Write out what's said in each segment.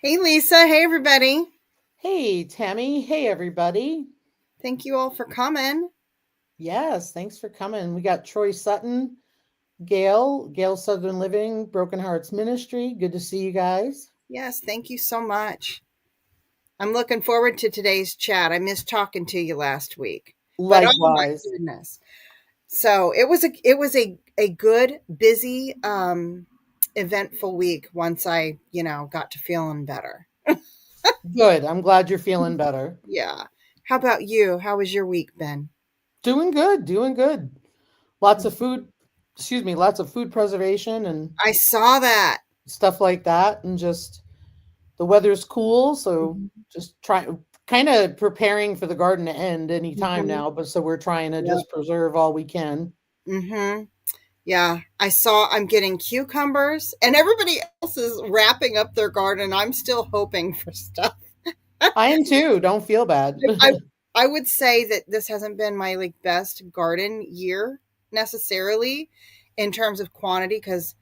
Hey, Lisa. Hey, everybody. Hey, Tammy. Hey, everybody. Thank you all for coming. Yes, thanks for coming. We got Troy Sutton, Gail Southern Living, Broken Hearts Ministry. Good to see you guys. Yes, thank you so much. I'm looking forward to today's chat. I missed talking to you last week, but oh my Likewise. goodness! So it was a good, busy, eventful week. Once I got to feeling better. Good. I'm glad you're feeling better. Yeah. How about you? How was your week been? Doing good, doing good. Lots of food, excuse me, lots of food preservation and I saw that. stuff like that. And just the weather's cool. So Mhm. just kind of preparing for the garden to end any time Mhm. now. But so we're trying to Yep. just preserve all we can. Mhm. Yeah, I saw I'm getting cucumbers and everybody else is wrapping up their garden. I'm still hoping for stuff. I am too. Don't feel bad. I I would say that this hasn't been my like best garden year necessarily in terms of quantity because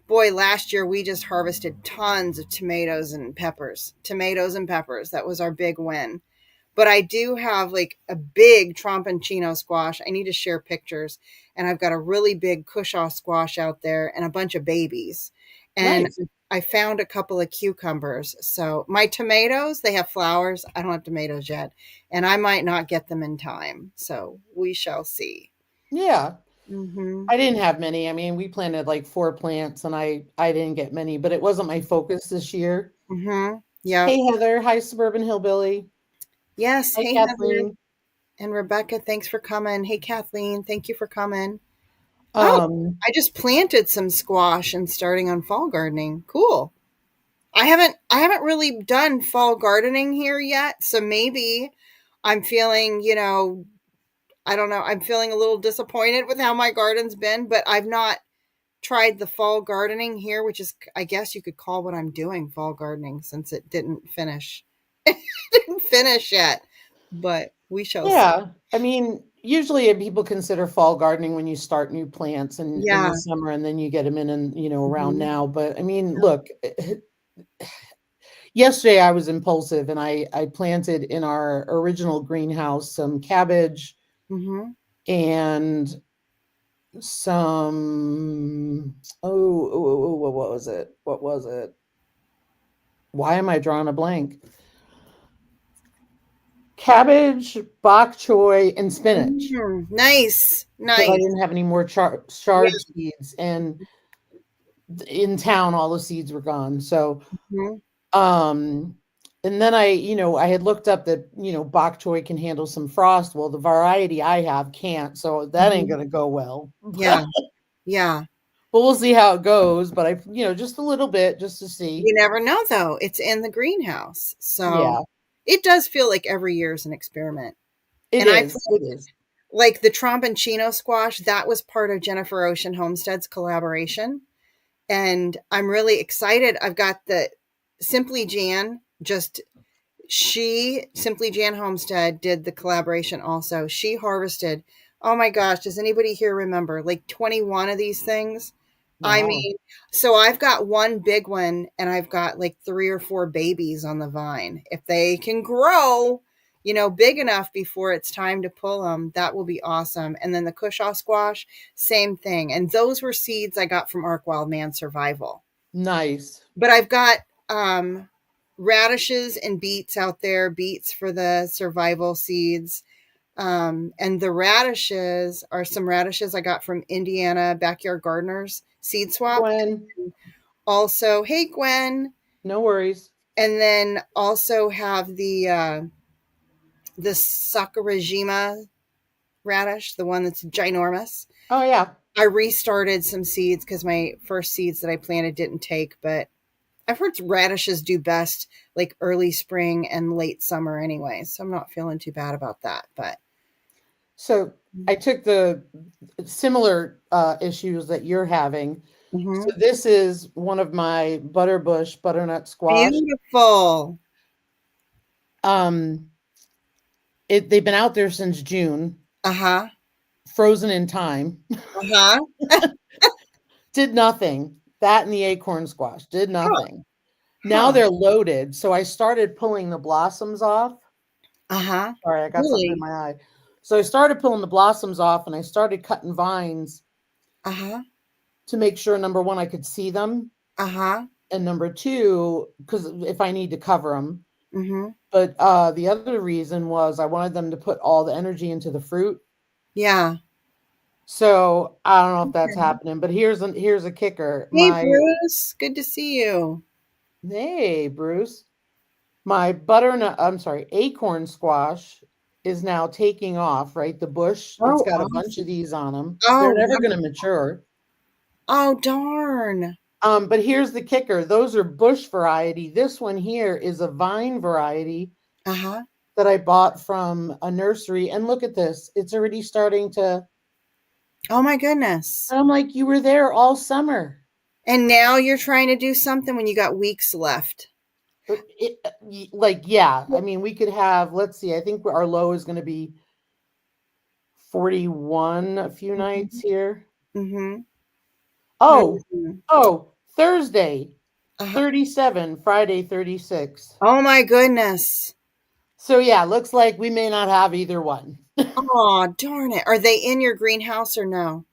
boy, last year we just harvested tons of tomatoes and peppers. Tomatoes and peppers. That was our big win. But I do have like a big tromponcino squash. I need to share pictures. And I've got a really big cushaw squash out there and a bunch of babies. And Nice. I found a couple of cucumbers. So my tomatoes, they have flowers. I don't have tomatoes yet. And I might not get them in time. So we shall see. Yeah. Mm-hmm. I didn't have many. I mean, we planted like 4 plants and I didn't get many, but it wasn't my focus this year. Mm-hmm. Yep. Hey, Heather. Hi, Suburban Hillbilly. Yes. Hi, Hey, Heather Kathleen. and Rebecca. Thanks for coming. Hey, Kathleen. Thank you for coming. Oh, Um, I just planted some squash and starting on fall gardening. Cool. I haven't really done fall gardening here yet, so maybe I'm feeling, I don't know, I'm feeling a little disappointed with how my garden's been, but I've not tried the fall gardening here, which is I guess you could call what I'm doing fall gardening since it didn't finish. Didn't finish yet, but we shall see. yeah. I mean, usually people consider fall gardening when you start new plants in Yeah. the summer and then you get them in and, around Mhm. now. But I mean, look, yesterday I was impulsive and I planted in our original greenhouse some cabbage Mhm. and some what was it? What was it? Why am I drawing a blank? Cabbage, bok choy, and spinach Nice. because I Nice. didn't have any more chard Yeah. seeds. And in town, all the seeds were gone. So, Mhm. um, and then I had looked up that, bok choy can handle some frost. Well, the variety I have can't. So that ain't Mhm. going to go well. Yeah. Yeah. But we'll see how it goes. But just a little bit just to see. You never know though. It's in the greenhouse. So Yeah, it does feel like every year is an experiment. it And I is. It is. like the tromponcino squash, that was part of Jennifer Ocean Homestead's collaboration. And I'm really excited. I've got the Simply Jan, just she, Simply Jan Homestead, did the collaboration also. She harvested, oh my gosh, does anybody here remember like 21 of these things? I Wow. mean, so I've got one big one and I've got like three or four babies on the vine. If they can grow, big enough before it's time to pull them, that will be awesome. And then the Cushaw squash, same thing. And those were seeds I got from Ark Wild Man Survival. Nice. But I've got radishes and beets out there, beets for the survival seeds. And the radishes are some radishes I got from Indiana Backyard Gardeners Seed Swap. Gwen, Also, hey Gwen, no worries. and then also have the Sakurajima radish, the one that's ginormous. Oh, yeah. I restarted some seeds because my first seeds that I planted didn't take, but I've heard radishes do best like early spring and late summer anyway, so I'm not feeling too bad about that. But So I took the similar issues that you're having. So mhm. this is one of my butterbush butternut squash. Beautiful. Um, they've been out there since June, Uh huh. frozen in time. Uh huh. Did nothing. That and the acorn squash did Oh, nothing. Now Huh. they're loaded. So I started pulling the blossoms off. Uh-huh. Sorry, I got something in Really? my eye. So I started pulling the blossoms off and I started cutting vines Uh-huh. to make sure number one, I could see them. Uh-huh. And number two, because if I need to cover them. Mhm. But the other reason was I wanted them to put all the energy into the fruit. Yeah. So I don't know if that's Okay. happening, but here's a kicker. Hey, My Bruce. Good to see you. Hey, Bruce. My I'm sorry, acorn squash is now taking off, right? The bush, it's Oh, got a bunch of awesome. these on them. They're Oh, never going that's to mature. oh, darn. But here's the kicker. Those are bush variety. This one here is a vine variety Uh-huh. that I bought from a nursery. And look at this. It's already starting to, Oh my goodness. I'm like, you were there all summer. And now you're trying to do something when you got weeks left. Like, yeah, I mean, we could have, let's see, I think our low is going to be 41 a few nights Mhm. here. Mhm. Oh, Mhm. Thursday, Uh-huh. 37, Friday, 36. Oh my goodness. So, yeah, looks like we may not have either one. Oh, darn it. Are they in your greenhouse or no?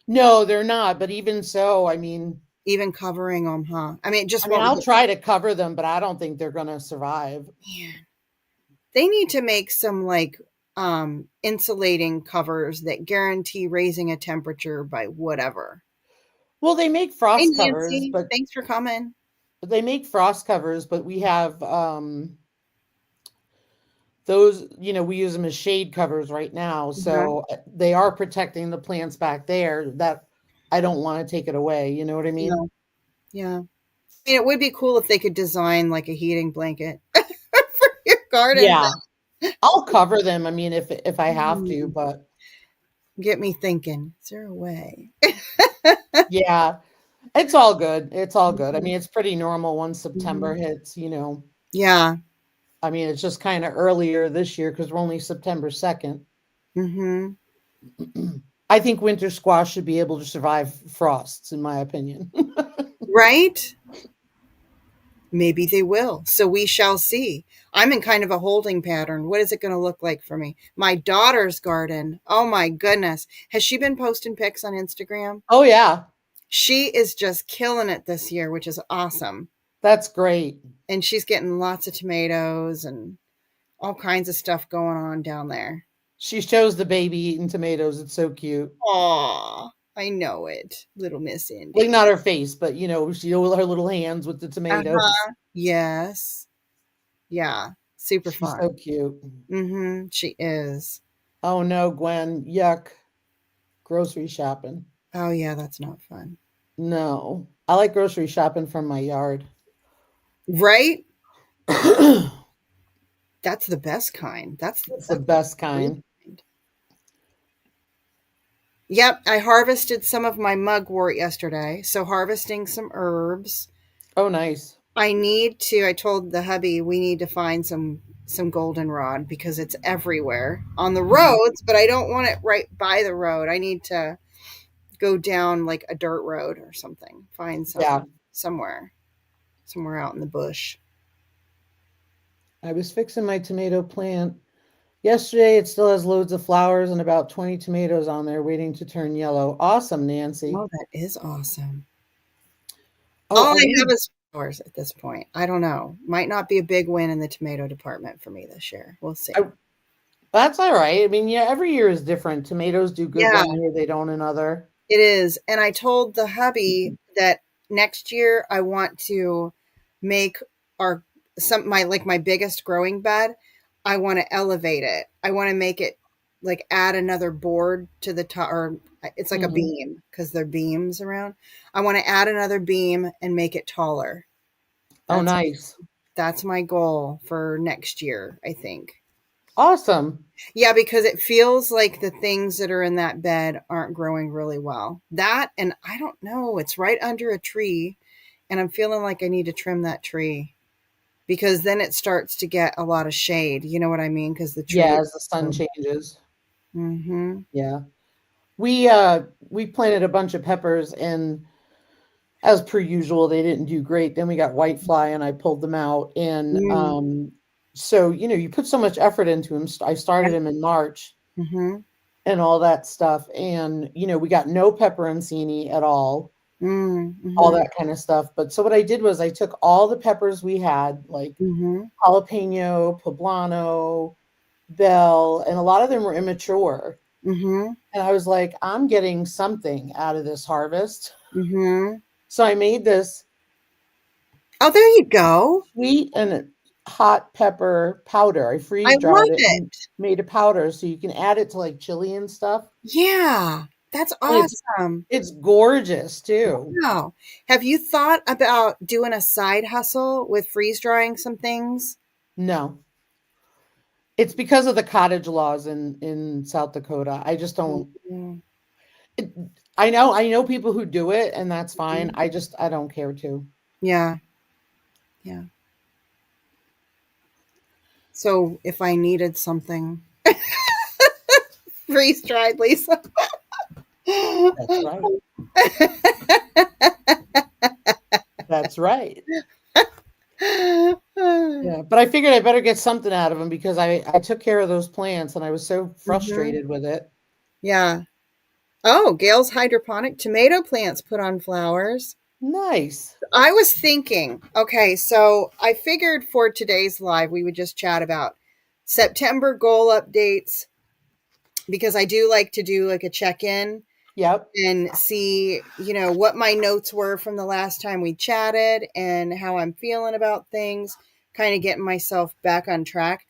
No, they're not. But even so, Even covering them, huh? I mean, it just won't I'll get try to cover them, but I don't think they're going to survive. man. They need to make some like insulating covers that guarantee raising a temperature by whatever. Well, they make Hey, frost covers, Nancy. but Thanks for coming. we have those, we use them as shade covers right now. Uh-huh. So they are protecting the plants back there that I don't want to take it away. You know what I mean? Yeah. Yeah. I mean, it would be cool if they could design like a heating blanket for your garden. Yeah. I'll cover them. I mean, if I have to, Hmm. but Get me thinking. Is there a way? yeah, it's all good. It's all good. I Mhm. mean, it's pretty normal once September Mhm. hits. Yeah. I mean, it's just kind of earlier this year because we're only September 2nd. Hmm. I think winter squash should be able to survive frosts, in my opinion. Right? Maybe they will. So we shall see. I'm in kind of a holding pattern. What is it going to look like for me? My daughter's garden. Oh my goodness. Has she been posting pics on Instagram? Oh, yeah, She is just killing it this year, which is awesome. that's great. And she's getting lots of tomatoes and all kinds of stuff going on down there. She shows the baby eating tomatoes. It's so cute. Aw, I know it, little Miss Like, Indy. not her face, but, her little hands with the tomatoes. Uh-huh. Yes. Yeah. Super She's so fun. cute. Mm-hmm. She is. Oh, no, Gwen. Yuck. Grocery shopping. Oh yeah, that's not fun. No. I like grocery shopping from my yard. Right? It's That's the best kind. the That's the best good kind. kind. Yep, I harvested some of my mugwort yesterday. So harvesting some herbs. Oh, nice. I told the hubby we need to find some goldenrod because it's everywhere on the Mhm. roads, but I don't want it right by the road. I need to go down like a dirt road or something. Find Yeah. some somewhere out in the bush. I was fixing my tomato plant yesterday. It still has loads of flowers and about 20 tomatoes on there waiting to turn yellow. Awesome, Nancy. Oh, that is awesome. Oh, All I I want have to. is flowers at this point. I don't know. Might not be a big win in the tomato department for me this year. We'll see. That's all right. I mean, yeah, every year is different. Tomatoes do good Yeah, one year, they don't another. it is. And I told the hubby that next year I want to make our some my like my biggest growing bed. I want to elevate it. I want to make it like add another board to the top or it's like a Hmm. beam because they're beams around. I want to add another beam and make it taller. Oh, That's nice. That's my goal for next year, I think. Awesome. Yeah, because it feels like the things that are in that bed aren't growing really well. That, and I don't know, it's right under a tree, and I'm feeling like I need to trim that tree because then it starts to get a lot of shade. You know what I mean? Because the Yeah, tree. as the sun changes. Mm-hmm. Yeah. We planted a bunch of peppers and As per usual, they didn't do great. Then we got white fly and I pulled them out. And Mm, so, you put so much effort into him. I yeah. started him in March Mm-hmm. and all that stuff. And, we got no pepperoncini at Mm, all mm-hmm. that kind of stuff. But so what I did was I took all the peppers we had, like Mm-hmm. jalapeno, poblano, bell, and a lot of them were immature. Mm-hmm. And I was like, I'm getting something out of this harvest. Mm-hmm. So I made this Oh, there you go. sweet and hot pepper powder. I I freeze dried love it it. and made a powder so you can add it to like chili and stuff. Yeah, that's And awesome. it's gorgeous too. Wow. Have you thought about doing a side hustle with freeze drying some things? No. It's because of the cottage laws in South Dakota. I just don't Mhm. it, I know people who do it and that's fine. Mhm. I don't care to. Yeah, yeah. So if I needed something freeze dried, Lisa. That's right. That's right. Yeah, but I figured I better get something out of them because I took care of those plants and I was so Mhm. frustrated with it. Yeah. Oh, Gail's hydroponic tomato plants put on flowers. Nice. I was thinking, okay, so I figured for today's live, we would just chat about September goal updates because I do like to do like a check in Yep. and see, what my notes were from the last time we chatted and how I'm feeling about things, kind of getting myself back on track,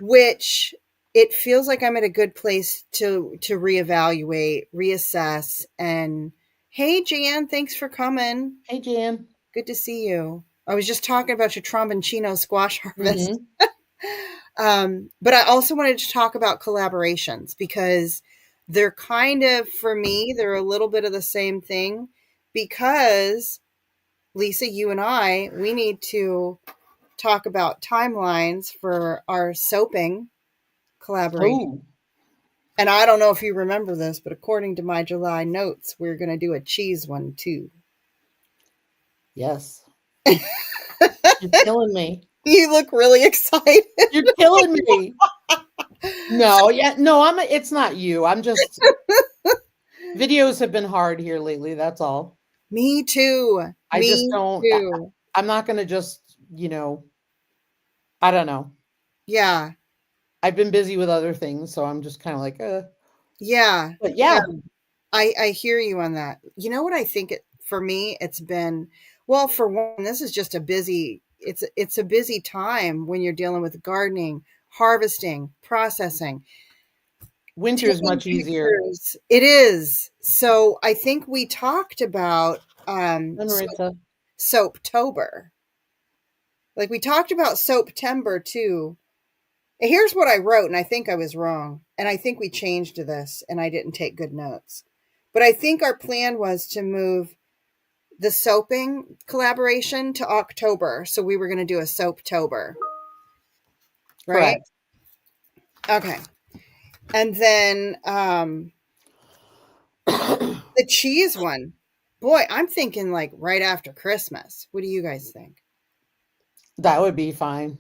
which it feels like I'm at a good place to reevaluate, reassess, and hey Jan, thanks for coming. Hey, Jan. Good to see you. I was just talking about your tromboncino squash harvest. Mhm. But I also wanted to talk about collaborations because they're kind of, for me, they're a little bit of the same thing because Lisa, you and we need to talk about timelines for our soaping collaboration. Oh, And I don't know if you remember this, but according to my July notes, we're going to do a cheese one too. yes. You're killing me. You look really excited. You're killing me. No, yeah, no, it's not you. I'm just videos have been hard here lately, that's all. Me too. I just Me don't too. I'm not going to just, I don't know. Yeah. I've been busy with other things, so I'm just kind of like, Yeah. but Yeah. yeah, I hear you on that. You know what I think for me it's been, well, for one, this is just it's a busy time when you're dealing with gardening, harvesting, processing, winter's taking much easier. pictures. It is. So I think we talked about And Maritza, Soaptober. Like we talked about Soaptember too. Here's what I wrote, and I think I was wrong. And I think we changed to this, and I didn't take good notes. But I think our plan was to move the soaping collaboration to October. So we were going to do a Soaptober, right? correct. Okay. And then the cheese one. Boy, I'm thinking like right after Christmas. What do you guys think? That would be fine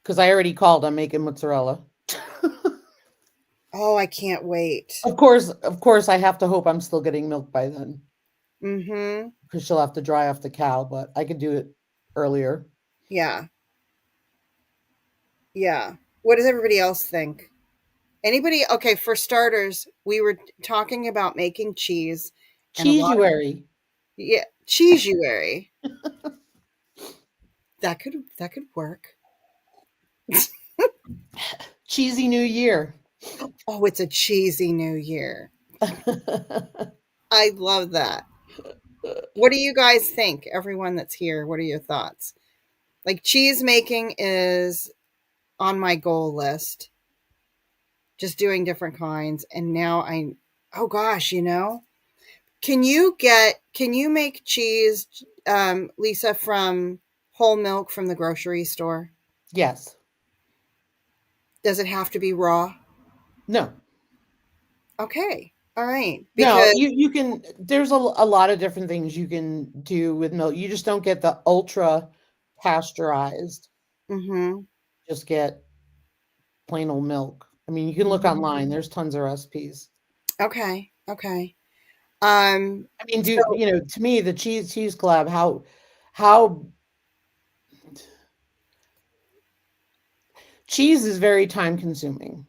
because I already called. I'm making mozzarella. Oh, I can't wait. Of course, I have to hope I'm still getting milk by then Mm-hmm. because she'll have to dry off the cow, but I could do it earlier. Yeah. Yeah. What does everybody else think? Anybody? Okay, for starters, we were talking about making cheese, and a lot of, Cheesuary, yeah, cheeseuary. That could work. cheesy New Year. Oh, it's a cheesy new year. I love that. What do you guys think? Everyone that's here, what are your thoughts? Like cheese making is on my goal list. Just doing different kinds, and now oh gosh, can you make cheese, Lisa, from whole milk from the grocery store? Yes. Does it have to be raw? No. Okay. All right, No, because you can there's a lot of different things you can do with milk. You just don't get the ultra pasteurized. mm-hmm, Just get plain old milk. I mean, you can look mm-hmm. online. There's tons of recipes. Okay, okay. Um, I mean, do so, to me the cheese collab how cheese is very time consuming,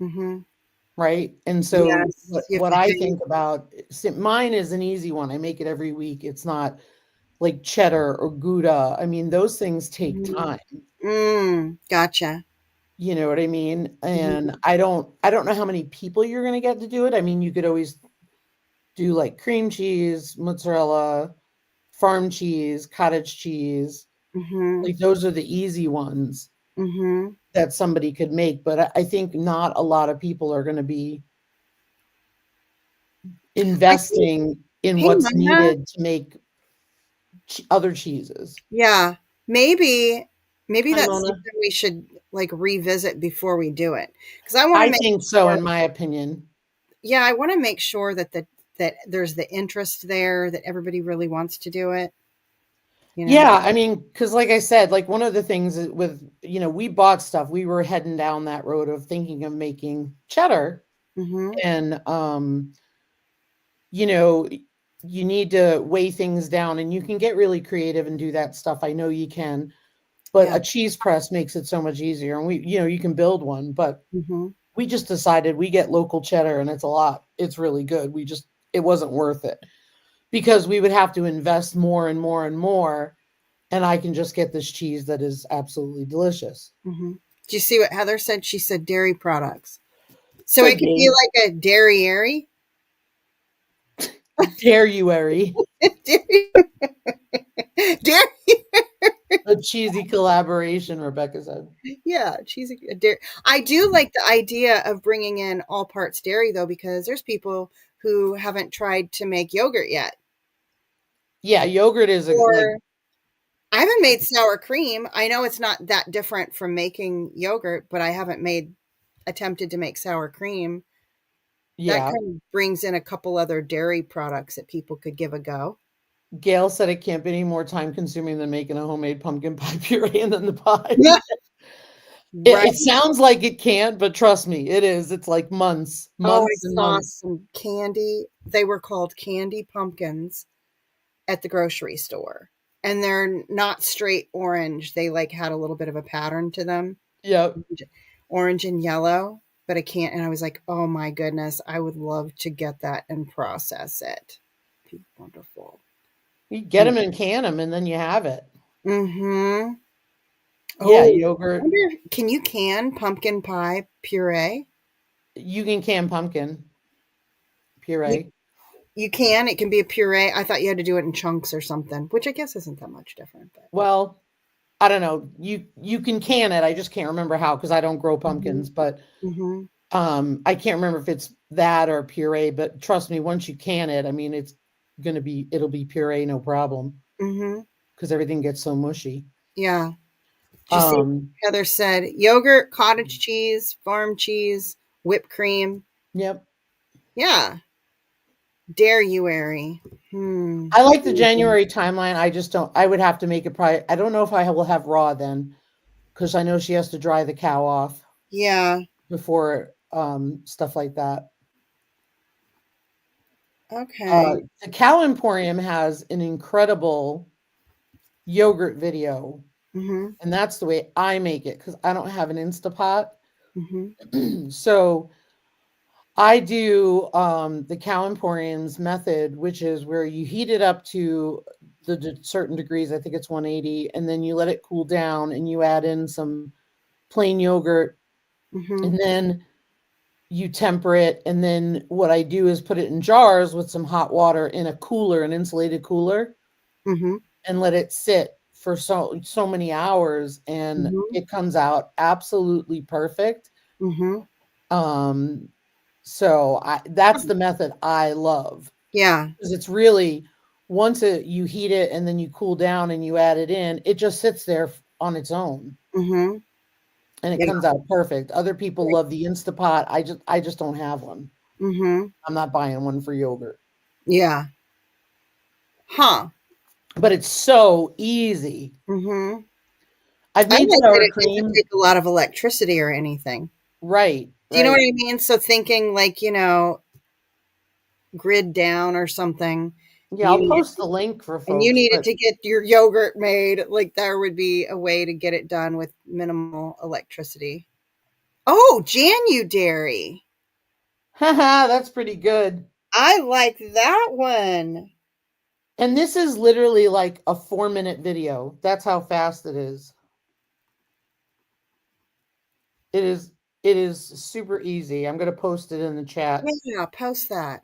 mm-hmm. right? And so Yes, you have what to I hang. think about mine is an easy one. I make it every week. It's not like cheddar or Gouda. I mean, those things take Mm, time. gotcha. You know what I mean? Mhm, And I don't know how many people you're going to get to do it. I mean, you could always do like cream cheese, mozzarella, farm cheese, cottage cheese. mhm, Like those are the easy ones mhm. that somebody could make, but I think not a lot of people are going to be I think investing in hey, what's Mona, needed to make other cheeses. yeah, maybe maybe Hi, that's Mona. something we should, like, revisit before we do it, because I wanna I make think so, sure. in my opinion. Yeah, I wanna make sure that there's the interest there, that everybody really wants to do it, you know? Yeah, I mean, because like I said, like one of the things with, we bought stuff, we were heading down that road of thinking of making cheddar. Mhm. And, you know, you need to weigh things down and you can get really creative and do that stuff. I know you can, but Yeah. a cheese press makes it so much easier. And you can build one, but Mhm. we just decided we get local cheddar and it's a lot. It's really good. It wasn't worth it because we would have to invest more and more and more. And I can just get this cheese that is absolutely delicious. Mhm. Did you see what Heather said? She said dairy products. So it Said could be Gabe, like a dairy-airy? dare you, Ari. Dairy. A cheesy collaboration, Rebecca said. Yeah, cheesy dairy. I do like the idea of bringing in all parts dairy though, because there's people who haven't tried to make yogurt yet. Yeah, yogurt is like, Or I haven't made sour cream. I know it's not that different from making yogurt, but I haven't made attempted to make sour cream. That yeah. kind of brings in a couple other dairy products that people could give a go. Gail said it can't be any more time consuming than making a homemade pumpkin pie puree and then the pie. Yeah. It Right. sounds like it can't, but trust me, it is. It's like months, Oh, I months and saw months. some candy. They were called candy pumpkins at the grocery store. And they're not straight orange. They like had a little bit of a pattern to them. Yep. Orange and yellow, but I can't and I was like, "Oh my goodness, I would love to get that and process it." Be wonderful. You get Mm. them and can them, and then you have it. Mhm. Yeah, Oh, I yogurt. wonder, can you can pumpkin pie puree? You can can pumpkin You puree. you can, it can be a puree. I thought you had to do it in chunks or something, which I guess isn't that much different, but Well, I don't know. You can it. I just can't remember how because I don't grow mhm. pumpkins. But Mhm. I can't remember if it's that or puree. But trust me, once you can it, I mean, it'll be puree, no problem, Mhm. because everything gets so mushy. Yeah. Did you see Um, Heather said yogurt, cottage cheese, farm cheese, whipped cream. yep. Yeah. Dairy. Hmm. I like the January timeline. I just don't. I would have to make it probably. I don't know if I will have raw then, because I know she has to dry the cow off Yeah. before stuff like that. Okay. The Cow Emporium has an incredible yogurt video, Mhm. and that's the way I make it because I don't have an Instapot. Mhm. So I do the Cow Emporium's method, which is where you heat it up to certain degrees. I think it's 180, and then you let it cool down, and you add in some plain yogurt, Mhm. and then you temper it. And then what I do is put it in jars with some hot water in a cooler, an insulated cooler, Mhm. and let it sit for so many hours, and Mhm. it comes out absolutely perfect. Mhm. Um, so that's the method I love Yeah. because it's really you heat it and then you cool down and you add it in, it just sits there on its own Mhm. and it Yeah. comes out perfect. Other people Right. love the Instapot. I just don't have one. Mhm. I'm not buying one for yogurt. Yeah. Huh. But it's so easy. Mhm. I've I made like that sour it doesn't cream. take a lot of electricity or anything. Right, Do you know what right. I mean? So thinking like, grid down or something, Yeah, you I'll needed post the link for and you folks, needed but to get your yogurt made, like there would be a way to get it done with minimal electricity. Oh, January. haha, that's pretty good. I like that one. And this is literally like a 4-minute video. That's how fast it is. It is it is super easy. I'm gonna post it in the chat Yeah, post that.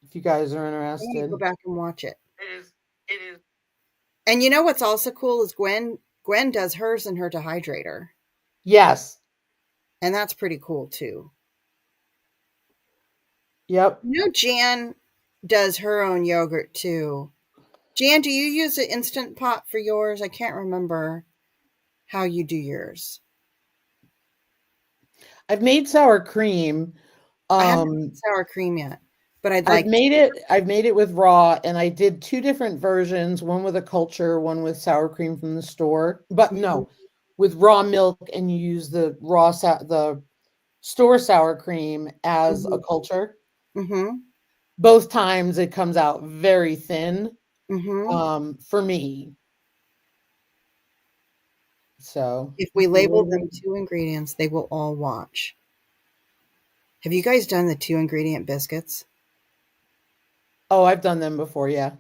if you guys are I want to go interested. back and watch it. It is it is And you know what's also cool is Gwen does hers in her dehydrator. Yes. And that's pretty cool too. Yep. Jan does her own yogurt too. Jan, do you use an instant pot for yours? I can't remember how you do yours. I've made sour cream. I haven't made Um sour cream yet, but I'd like to. I've made it with raw, and I did two different versions, one with a culture, one with sour cream from the store. But Mhm, no, with raw milk, and you use the store sour cream as a mhm, culture. mhm, Both times it comes out very thin, mhm. for me. So If we let's see, label them 2 ingredients, they will all watch. Have you guys done the 2 ingredient biscuits? oh, I've done them before, yeah.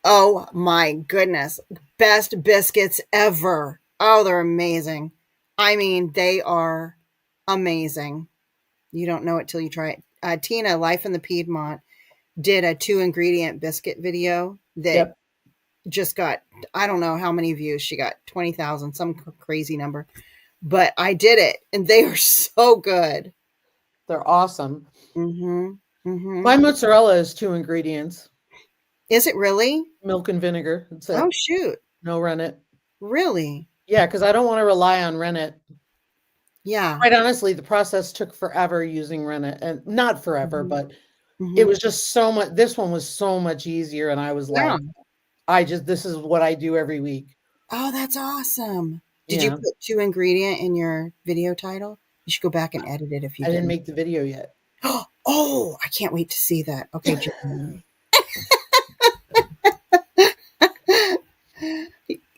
Oh my goodness. Best biscuits ever. Oh, they're amazing. I mean, they are amazing. You don't know it till you try it. Tina, Life in the Piedmont, did a 2 ingredient biscuit video that Yep, just got, I don't know how many views she got, 20,000, some crazy number. But I did it and they are so good. they're awesome. Mhm. My Mhm. mozzarella is two ingredients: Is it really? milk and vinegar. That's Oh it. shoot. No rennet. Really? Yeah, because I don't want to rely on rennet. Yeah. Quite honestly, the process took forever using rennet, and not forever, Mhm. but it Mhm. was just so much. This one was so much easier, and I was Yeah. like, this is what I do every week. Oh, that's awesome. Did you Yeah, put 2 ingredient in your video title? You should go back and edit it if you I didn't didn't. make the video yet. Oh, I can't wait to see that. Okay, Jen.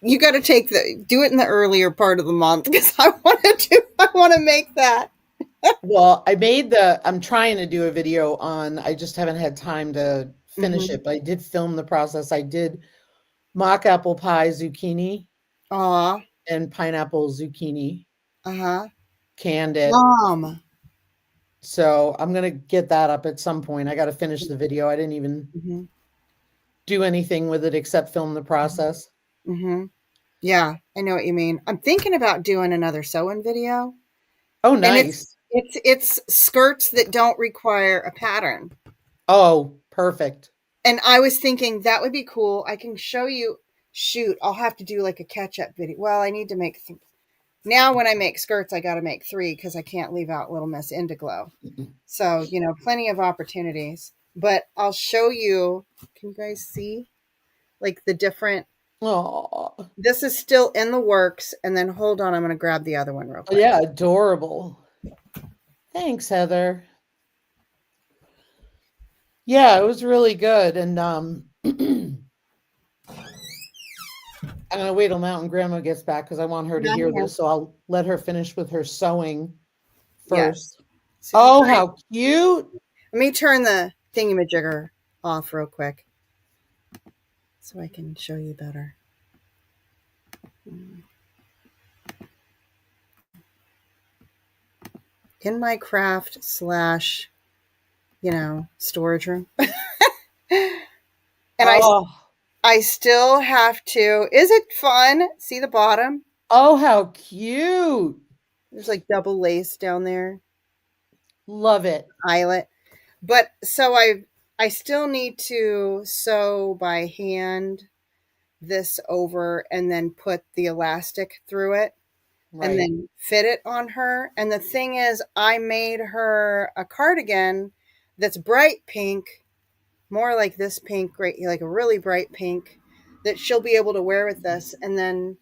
You got to do it in the earlier part of the month because I want to make that. Well, I'm trying to do a video on, I just haven't had time to finish Mhm. it, but I did film the process. I did mock apple pie zucchini Aw. and pineapple zucchini, Uh-huh. canned it. Mom. So I'm gonna get that up at some point. I got to finish the video. I didn't even Mhm. do anything with it except film the process. Mhm. Yeah, I know what you mean. I'm thinking about doing another sewing video, Oh, and nice. it's skirts that don't require a pattern. Oh, perfect. And I was thinking that would be cool. I can show you. Shoot, I'll have to do like a catch up video. Well, I need to make now when I make skirts, I got to make 3 because I can't leave out Little Miss Indiglo. So plenty of opportunities. But I'll show you. Can you guys see like the different? Oh, This is still in the works, and then hold on, I'm going to grab the other one real quick. yeah, adorable. Thanks, Heather. Yeah, it was really good. And I'm gonna wait till Mountain Grandma gets back because I want her to Yeah, hear yeah. this. So I'll let her finish with her sewing Yes. first. So if you Oh, guys, how cute! let me turn the thingamajigger off real quick so I can show you better. In my craft slash, storage room. And Oh, I still have to. Is it fun? See the bottom? oh, how cute! There's like double lace down there, Love it. eyelet. But so I still need to sew by hand this over and then put the elastic through it and Right. then fit it on her. And the thing is, I made her a cardigan that's bright pink, more like this pink, right? Like a really bright pink that she'll be able to wear with this. And then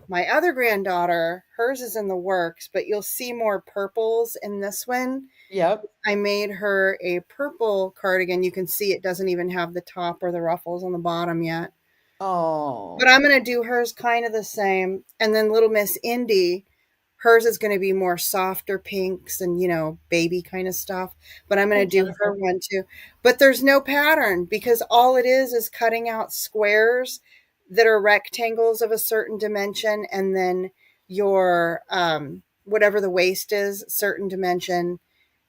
my other granddaughter, hers is in the works, but you'll see more purples in this one. Yep. I made her a purple cardigan. You can see it doesn't even have the top or the ruffles on the bottom yet. But Oh, I'm going to do hers kind of the same. And then little Miss Indy, hers is going to be more softer pinks and, baby kind of stuff. But I'm going hey to do her Jennifer. one too. But there's no pattern because all it is cutting out squares that are rectangles of a certain dimension and then your, whatever the waist is, certain dimension.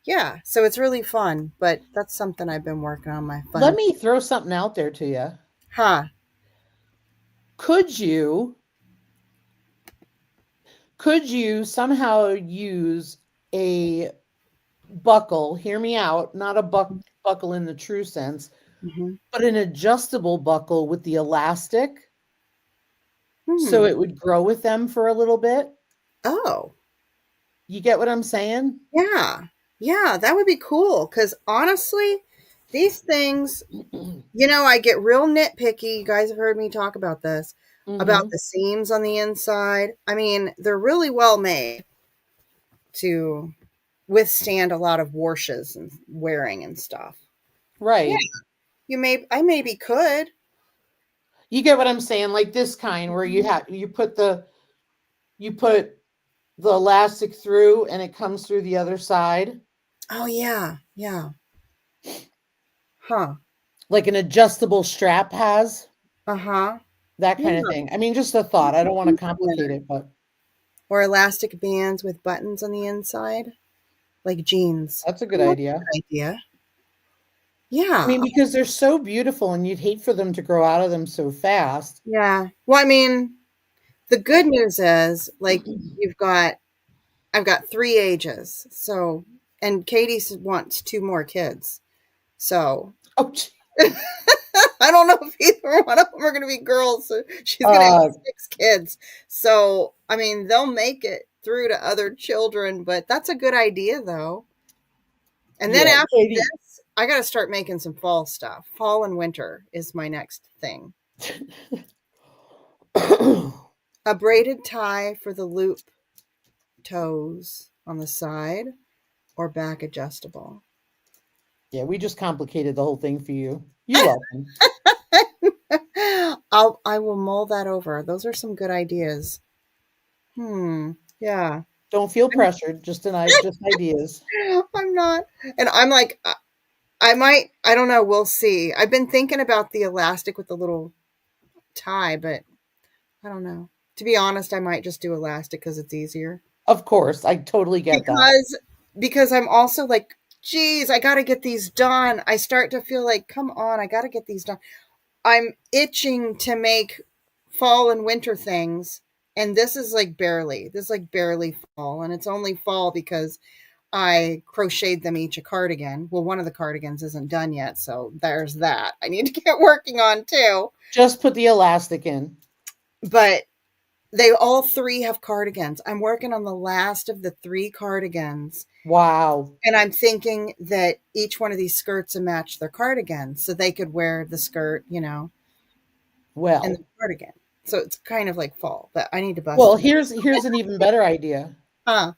Yeah. So it's really fun. But that's something I've been working on my Let fun. me throw something out there to you. Huh. Could you could you somehow use a buckle, hear me out, not a buckle in the true sense, Mm-hmm. but an adjustable buckle with the elastic so Hmm. it would grow with them for a little bit? Oh. You get what I'm saying? Yeah. Yeah, that would be cool because honestly, these things, I get real nitpicky. You guys have heard me talk about this, about Mhm. the seams on the inside. I mean, they're really well made to withstand a lot of washes and wearing and stuff. Yeah, Right. I maybe could. You get what I'm saying? Like this kind where Mhm. you put the elastic through and it comes through the other side, Oh yeah. Yeah. Huh. like an adjustable strap has, Uh-huh. that Yeah. kind of thing. I mean, just a thought. I don't want to complicate it, but Or elastic bands with buttons on the inside, like jeans. that's a good Oh, that's a idea. good idea. I Yeah. mean, because they're so beautiful and you'd hate for them to grow out of them so fast. Yeah. Well, I mean, the good news is like you've got I've got 3 ages. So, and Katie wants 2 more kids. So, Oh, gee. I don't know if either one of them are going to be girls. So she's going to uh, have 6 kids. So, I mean, they'll make it through to other children, but that's a good idea though. And then yeah, after Katie. this, I got to start making some fall stuff. Fall and winter is my next thing. A braided tie for the loop toes on the side or back adjustable. Yeah, we just complicated the whole thing for you. You're welcome. I will mull that over. Those are some good ideas. Hmm. Yeah. Don't feel pressured. Just ideas. I'm not. And I'm like I might I don't know, we'll see. I've been thinking about the elastic with the little tie, but I don't know. To be honest, I might just do elastic cuz it's easier. Of course, I totally get that. Because I'm also like, geez, I got to get these done. I start to feel like, come on, I got to get these done. I'm itching to make fall and winter things. And this is like barely fall. And it's only fall because I crocheted them each a cardigan. Well, one of the cardigans isn't done yet. So there's that. I need to get working on too. Just put the elastic in. But they all 3 have cardigans. I'm working on the last of the 3 cardigans. Wow. And I'm thinking that each one of these skirts will match their cardigan so they could wear the skirt, and the Well, cardigan. So it's kind of like fall, but I need to bust well, them. here's an even better idea. Huh.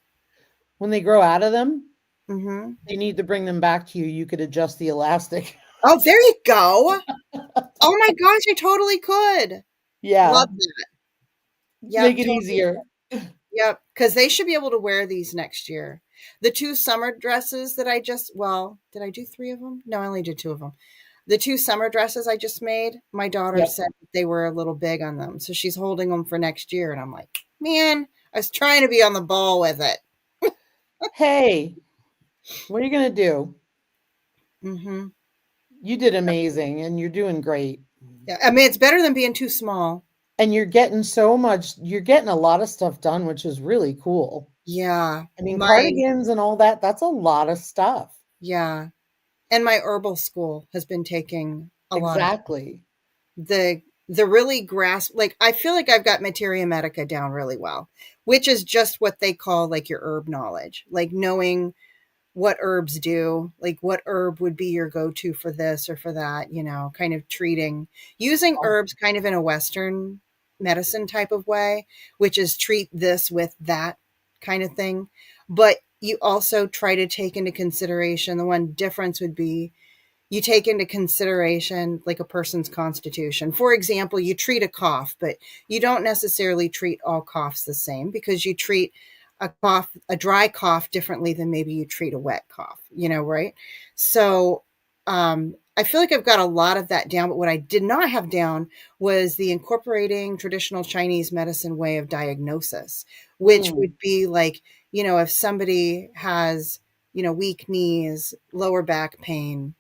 When they grow out of them, Mm-hmm. they need to bring them back to you. You could adjust the elastic. Oh, there you go. Oh my gosh, I totally could. Yeah, Love that. make Yep, it totally. easier. Yep, because they should be able to wear these next year. The 2 summer dresses that did I do 3 of them? No, I only did 2 of them. The 2 summer dresses I just made, my daughter Yep. said they were a little big on them, so she's holding them for next year, and I'm like, "Man, I was trying to be on the ball with it." Hey, what are you gonna do? Mhm. You did amazing, and you're doing great. Yeah, I mean, it's better than being too small. And you're getting a lot of stuff done, which is really cool. Yeah. I mean, My cardigans and all that, that's a lot of stuff. yeah, and my herbal school has been taking a lot of Exactly. the really grasp like, I feel like I've got materia medica down really well, which is just what they call, like, your herb knowledge, like, knowing what herbs do, like what herb would be your go-to for this or for that, kind of using herbs kind of in a Western medicine type of way, which is treat this with that kind of thing. But you also try to take into consideration, the one difference would be you take into consideration like a person's constitution. For example, you treat a cough, but you don't necessarily treat all coughs the same, because you treat a dry cough differently than maybe you treat a wet cough, right? So I feel like I've got a lot of that down, but what I did not have down was the incorporating traditional Chinese medicine way of diagnosis, which Mm. would be like, if somebody has, weak knees, lower back pain,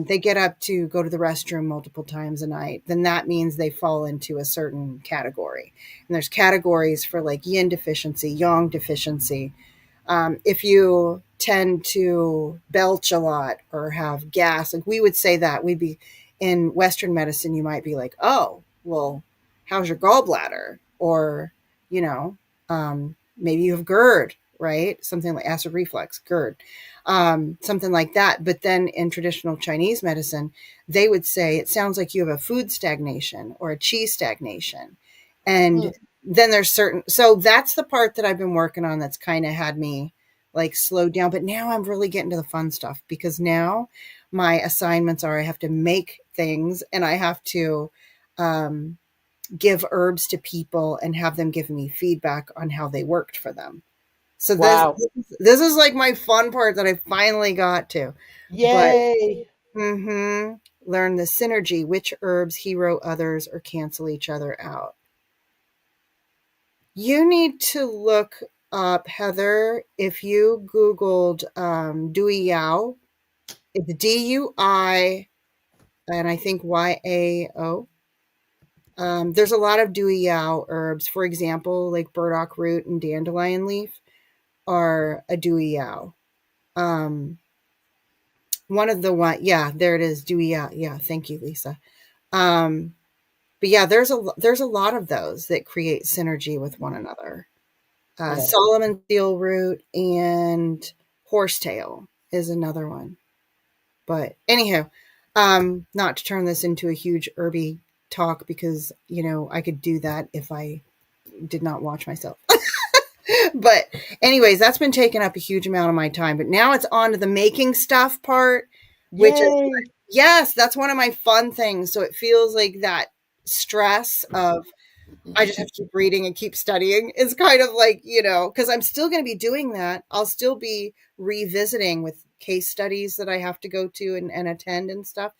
they get up to go to the restroom multiple times a night, then that means they fall into a certain category. And there's categories for like yin deficiency, yang deficiency. If you tend to belch a lot or have gas, like we would say that we'd be in Western medicine, you might be like, oh, well, how's your gallbladder? Or, maybe you have GERD, right? Something like acid reflux, GERD, something like that. But then in traditional Chinese medicine, they would say it sounds like you have a food stagnation or a qi stagnation. And Mm. then there's so that's the part that I've been working on that's kind of had me like slowed down. But now I'm really getting to the fun stuff, because now my assignments are I have to make things, and I have to um, give herbs to people and have them give me feedback on how they worked for them. So Wow. this is like my fun part that I finally got to. But Yay. learn the synergy, which herbs hero others or cancel each other out. You need to look up, Heather, if you Googled Dui Yao. It's Dui, and I think Yao. There's a lot of Dui Yao herbs. For example, like burdock root and dandelion leaf are a Dui Yao. Um, one of the one, yeah, there it is, Dui Yao. Yeah, thank you, Lisa. Um, but yeah, there's a lot of those that create synergy with one another. Yeah. Solomon seal root and horsetail is another one. But anyhow, not to turn this into a huge herby talk, because I could do that if I did not watch myself. But anyways, that's been taking up a huge amount of my time. But now it's on to the making stuff part, which is, Yay. yes, that's one of my fun things. So it feels like that stress of I just have to keep reading and keep studying. It's kind of like, because I'm still going to be doing that. I'll still be revisiting with case studies that I have to go to and attend and stuff.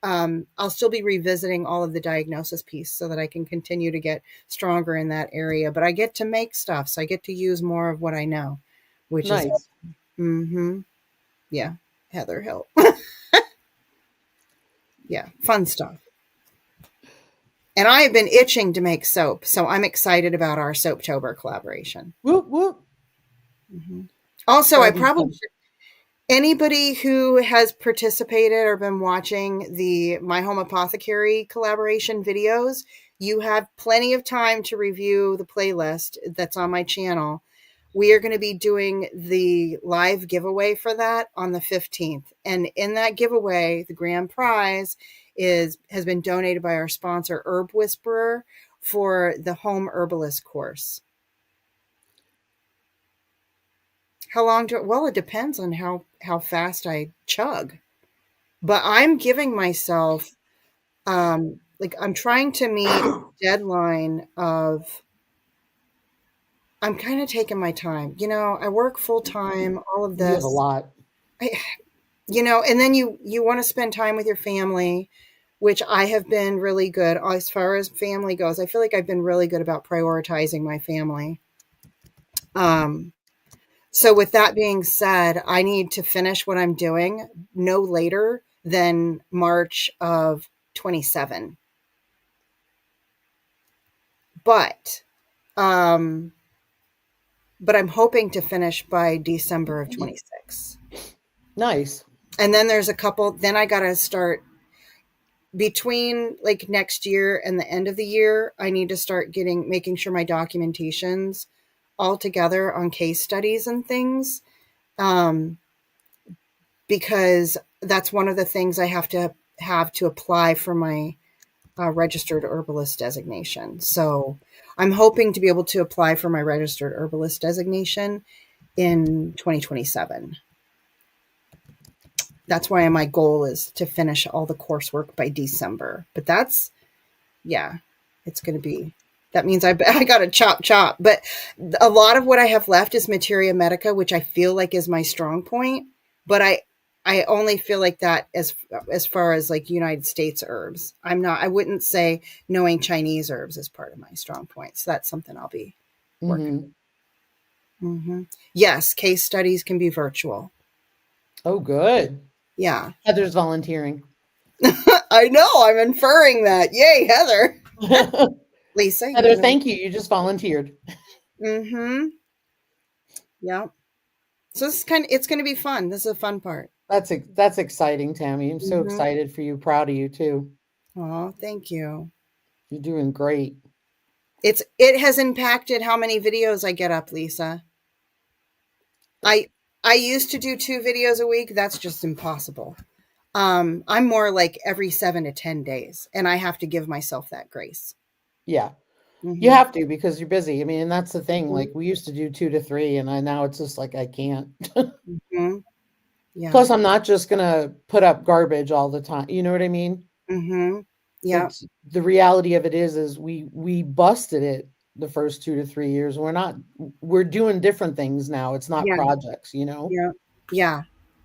I'll still be revisiting all of the diagnosis piece so that I can continue to get stronger in that area. But I get to make stuff, so I get to use more of what I know, which is, Nice. yeah, Heather help. Yeah, fun stuff. And I have been itching to make soap, so I'm excited about our Soaptober collaboration. Whoop whoop. Also, I That'll be probably fun. anybody who has participated or been watching the My Home Apothecary collaboration videos, you have plenty of time to review the playlist that's on my channel. We are going to be doing the live giveaway for that on the 15th. And in that giveaway, the grand prize has been donated by our sponsor, Herb Whisperer, for the home herbalist course. How long do well, it depends on how fast I chug. But I'm giving myself like I'm trying to meet a deadline of I'm kind of taking my time. I work full time, all of You have a this. lot. I, and then you want to spend time with your family, which I have been really good as far as family goes. I feel like I've been really good about prioritizing my family. Um so with that being said, I need to finish what I'm doing no later than March of 27. But um but I'm hoping to finish by December of 26. Nice. And then there's a couple, then I got to start between like next year and the end of the year. I need to start making sure my documentation's all together on case studies and things. Um, because that's one of the things I have to apply for my registered herbalist designation. So I'm hoping to be able to apply for my registered herbalist designation in 2027. That's why my goal is to finish all the coursework by December. But that's, yeah, it's going to be, that means I got to chop. But a lot of what I have left is materia medica, which I feel like is my strong point. But I only feel like that as far as like United States herbs. I wouldn't say knowing Chinese herbs is part of my strong point. So that's something I'll be working. Hmm. Yes, case studies can be virtual. Oh, good. Yeah. Heather's volunteering. I know. I'm inferring that. Yay, Heather. Lisa, you Heather, want to? thank you. You just volunteered. Mm-hmm. Yeah. So this is it's going to be fun. This is a fun part. That's exciting, Tammy. I'm so Mm-hmm. excited for you. Proud of you too. Oh, thank you. You're doing great. It has impacted how many videos I get up, Lisa. I I used to do 2 videos a week. That's just impossible. I'm more like every 7 to 10 days, and I have to give myself that grace. Yeah. You Mm-hmm. have to because you're busy. I mean, and that's the thing. Mm-hmm. Like we used to do 2 to 3, and now it's just like I can't. Mm-hmm. Yeah. Plus, I'm not just gonna put up garbage all the time. You know what I mean? Mm-hmm. Yeah. It's the reality of it is we busted it the first 2 to 3 years. We're doing different things now. It's not Yeah. projects, you know. Yeah. Yeah.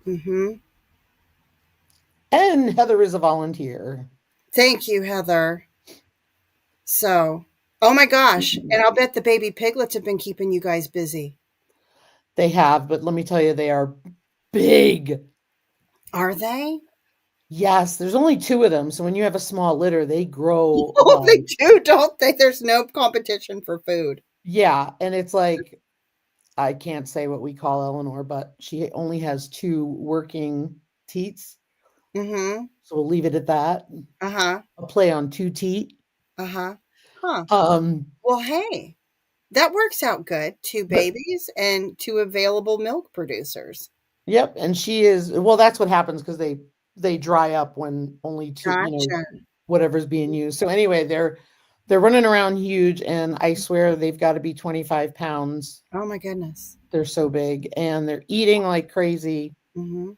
Mm-hmm. And Heather is a volunteer. Thank you, Heather. So, oh my gosh. And I'll bet the baby piglets have been keeping you guys busy. They have, but let me tell you, they are big. Are they? Yes, there's only 2 of them, so when you have a small litter, they grow Oh, they like do, don't they? There's no competition for food. yeah, and it's like I can't say what we call Eleanor, but she only has 2 working teats, Mm-hmm. so we'll leave it at that. Uh-huh. A play on 2 teat. Uh-huh. Huh. Um, Well, hey, that works out good. Two but babies and two available milk producers. yep, and she is well, that's what happens because they dry up when only 2, Gotcha. whatever's being used. So anyway, they're running around huge, and I swear they've got to be 25 pounds. Oh my goodness. They're so big, and they're eating like crazy. Mm-hmm.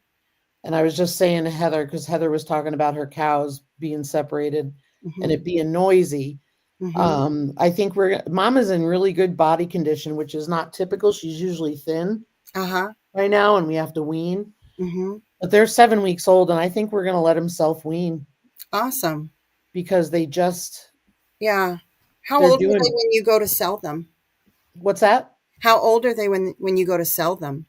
And I was just saying to Heather, because Heather was talking about her cows being separated and Mm-hmm. it being noisy. Mm-hmm. I think Mama's in really good body condition, which is not typical. She's usually thin Uh-huh. right now, and we have to wean. Mm-hmm. But they're 7 weeks old, and I think we're going to let them self wean Awesome. because Yeah. How they're old are they doing when you go to sell them? what's that? How old are they when you go to sell them?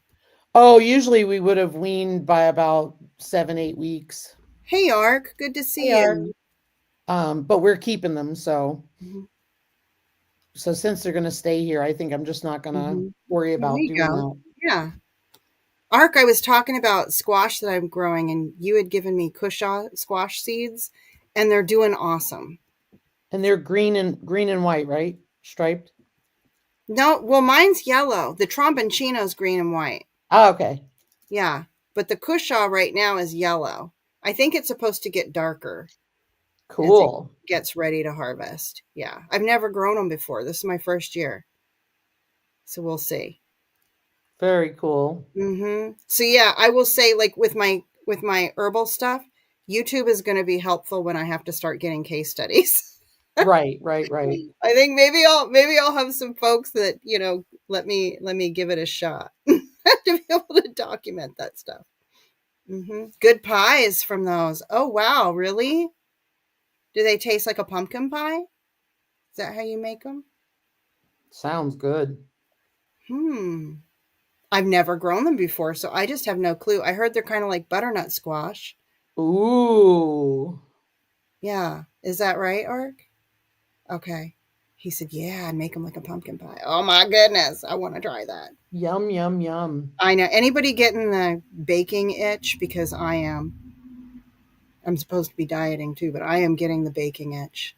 Oh, usually we would have weaned by about 7, 8 weeks. Hey, Ark. Good to They see are. you. But we're keeping them, Mm-hmm. so since they're going to stay here, I think I'm just not going to Mm-hmm. worry There about you doing go. that. Yeah. Ark, I was talking about squash that I'm growing, and you had given me Kusha squash seeds, and they're doing awesome. And they're green and white, right? Striped. No, well, mine's yellow. The tromboncino's green and white. Oh, okay. Yeah, but the Kusha right now is yellow. I think it's supposed to get darker as it Cool. gets ready to harvest. Yeah, I've never grown them before. This is my first year, so we'll see. Very cool. So yeah, I will say like with my herbal stuff, YouTube is going to be helpful when I have to start getting case studies. Right, right, right. I think maybe I'll have some folks that let me give it a shot to be able to document that stuff. Good pies from those. Oh wow, really? Do they taste like a pumpkin pie? Is that how you make them? Sounds good. Hmm. I've never grown them before, so I just have no clue. I heard they're kind of like butternut squash. Ooh. Yeah, is that right, Ark? Okay. He said, "Yeah, I'd make them like a pumpkin pie." Oh my goodness, I want to try that. Yum, yum, yum. I know. Anybody getting the baking itch? Because I am. I'm supposed to be dieting too, but I am getting the baking itch.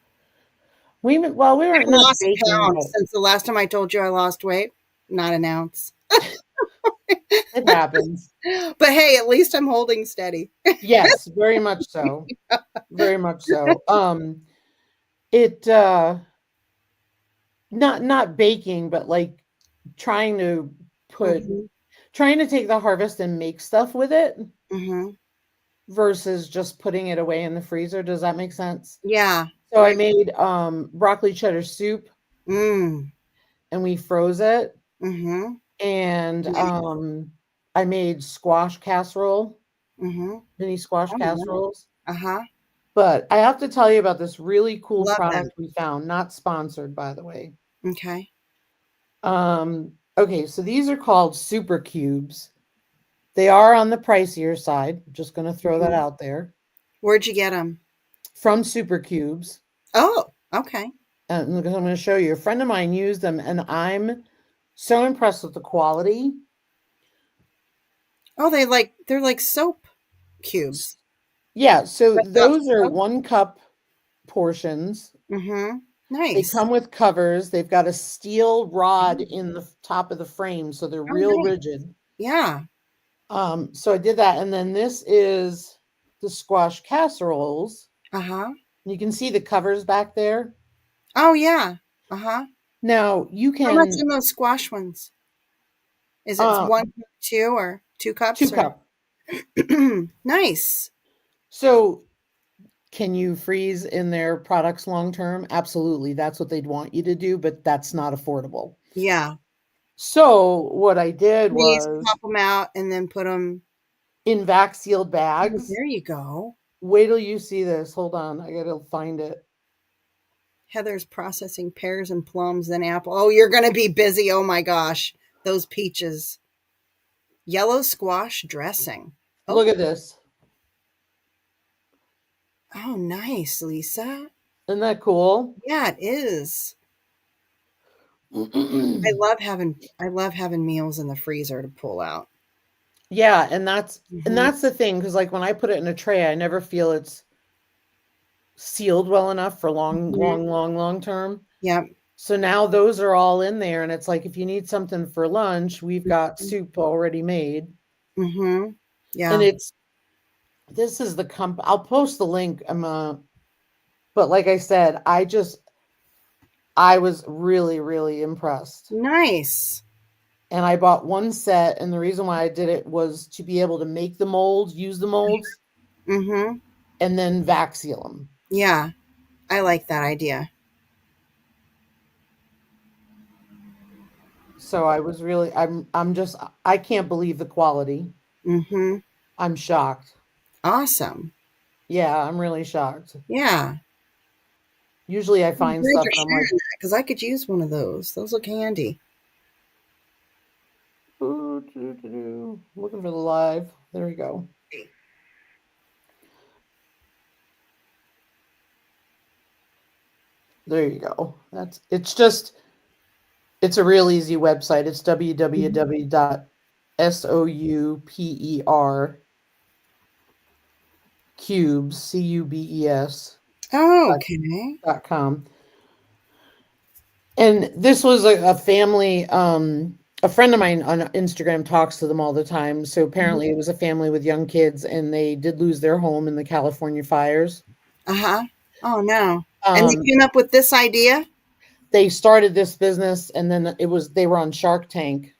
We weren't I've not lost a baking, pound but since the last time I told you I lost weight. Not an ounce. It happens. But hey, at least I'm holding steady. Yes, very much so. Very much so. It not baking, but like trying to put Mhm. trying to take the harvest and make stuff with it Mhm. versus just putting it away in the freezer. Does that make sense? Yeah. So I I made broccoli cheddar soup mm. and we froze it, Mhm. and Nice. I made squash casserole, Mhm. mini squash Oh, nice. casseroles. Uh-huh. But I have to tell you about this really cool Love that. product we found, not sponsored, by the way. Okay. Okay, so these are called super cubes. They are on the pricier side. Just going to throw that Mhm. out there. Where'd you get them? From super cubes. Oh, okay. And I'm going to show you. A friend of mine used them, and I'm so impressed with the quality. Oh, they're like soap cubes. Yeah, so Like soap those are soap? 1 cup portions. Mhm. They Nice. come with covers. They've got a steel rod Mm. in the top of the frame, so they're Oh, real nice. rigid. Yeah. So I did that, and then this is the squash casseroles. Uh-huh. You can see the covers back there. Oh, yeah. Uh-huh. Now you How much can in those squash ones? Is it uh 1 cup, 2 or 2 2 cups or cup. Nice. So can you freeze in their products long term? Absolutely. That's what they'd want you to do, but that's not affordable. Yeah. So what I did Please was pop them out and then put them. in vac sealed Oh, bags. there you go. Wait till you see this. Hold on. I gotta find it. Heather's processing pears and plums, then apple. Oh, you're gonna be busy. Oh my gosh. Those peaches. Yellow squash dressing. Look Oh, at this. oh, nice, Lisa. Isn't that cool? Yeah, it is. I love having meals in the freezer to pull out. Yeah, and Mhm. that's the thing, because like when I put it in a tray, I never feel it's sealed well enough for long, Mhm. long, long, long term. Yep. So now those are all in there, and it's like if you need something for lunch, we've got soup already made. Mhm. And Yeah. it's this is the I'll post the link. But like I said, I was really, really impressed. Nice. And I bought 1 set, and the reason why I did it was to be able to make the molds, use the molds, Mhm. and then vac seal them. Yeah. I like that idea. So I was really I'm just I can't believe the quality. Mhm. I'm shocked. Awesome. Yeah, I'm really shocked. Yeah. Usually I I'm find glad stuff you're and I'm like, sharing that because I could use one of those. Those look handy. "Ooh, looking for the live. There we go. There you go. That's it's a real easy website. It's Mhm. www.souper cubes Oh, okay. .com. And this was a family, a friend of mine on Instagram talks to them all the time. So Mhm. apparently it was a family with young kids, and they did lose their home in the California fires. Uh-huh. Oh, no. And they Um, came up with this idea? they started this business, and then they were on Shark Tank.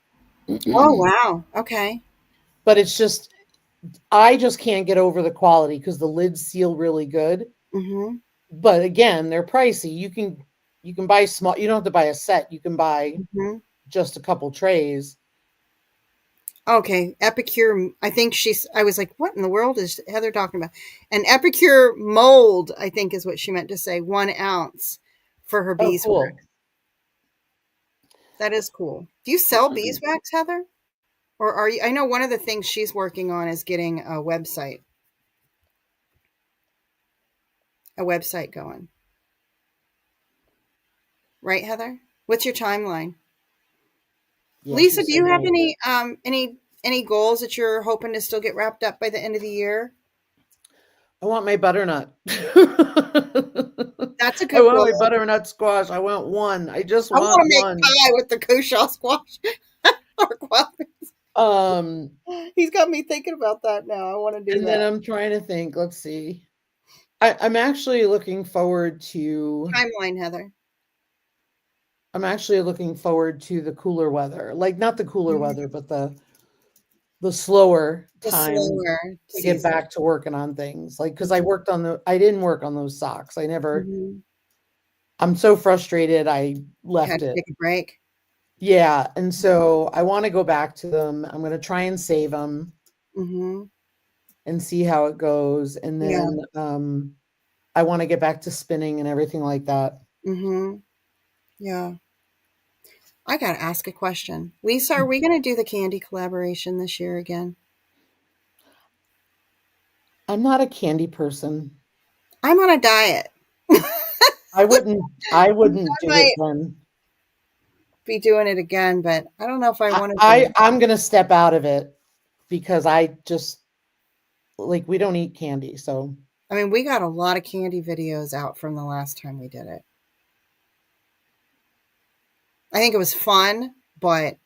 Oh, wow. Okay. But it's just I just can't get over the quality because the lids seal really good. Mhm. But again, they're pricey. You can buy small. You don't have to buy a set. You can buy Mhm. just a couple trays. Okay. Epicure. I was like, what in the world is Heather talking about? An Epicure mold, I think is what she meant to say. 1 ounce for her Oh, beeswax. cool. That is cool. Do you sell beeswax, Heather? Or are you? I know one of the things she's working on is getting a website going. Right, Heather? What's your timeline? Yeah, Lisa, she's do so you have right. any goals that you're hoping to still get wrapped up by the end of the year? I want my butternut. That's a I good want my goal. butternut squash. I want one. I just I want want to make one. pie with the kosher squash or guava. Um, He's got me thinking about that now. I want to do and then that. I'm trying to think, let's see. I'm actually looking forward to Timeline, Heather. the cooler weather. Like not the cooler Mhm. weather, but the slower The time slower to get season. back to working on things. Like cuz Mhm. I didn't work on those socks. I never Mhm. I'm so frustrated I Had left to it. take a break. Yeah, and so I want to go back to them. I'm going to try and save them Mhm. and see how it goes, and Yeah. then I want to get back to spinning and everything like that. Mhm. Yeah. I gotta ask a question. Lisa, are we gonna do the candy collaboration this year again? I'm not a candy person. I'm on a diet. I I wouldn't do it might then. be doing it again, but I don't know if I I, want to do I it. I'm gonna step out of it because I just like we don't eat candy, so I mean, we got a lot of candy videos out from the last time we did it. I think it was fun, but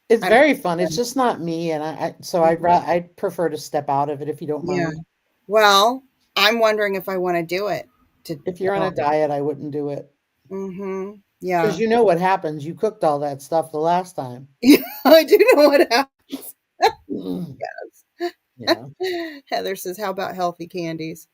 it's I don't very fun. It's know. just not me, and so Mhm. I'd prefer to step out of it if you don't Yeah. mind. Well, I'm wondering if I want to do it to If you're on at a diet, I wouldn't do it Mm-hmm. because Yeah. you know what happens. You cooked all that stuff the last time. Yeah, I do know what happens. Mm, yeah, Heather says, "How about healthy candies?"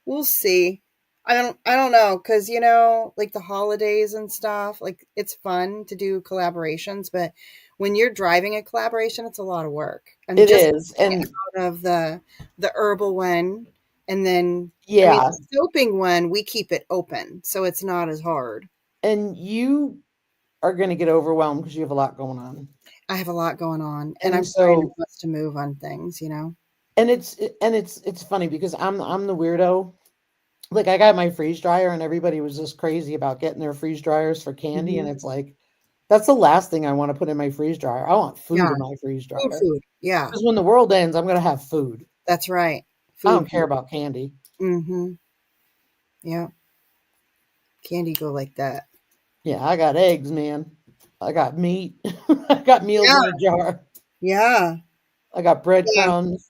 We'll see. I don't know cuz like the holidays and stuff, like it's fun to do collaborations, but when you're driving a collaboration, it's a lot of work. And it just is, and out of the herbal one and then I mean yeah, the soaping one, we keep it open, so it's not as hard. and you are going to get overwhelmed because you have a lot going on, I have a lot going on and and I'm trying to so bust a move on things. and it's funny because I'm the weirdo. Like I got my freeze dryer, and everybody was just crazy about getting their freeze dryers for candy, and Mhm. it's like that's the last thing I want to put in my freeze dryer. I want food Yeah, in my freeze food, dryer food. Yeah, because when the world ends, I'm going to have food. that's right. I Food, don't care food. about candy. Mhm. Yeah, candy go like that. Yeah, I got eggs, man. I got meat. I got meals Yeah, in a jar. yeah, I got yeah. breadcrumbs.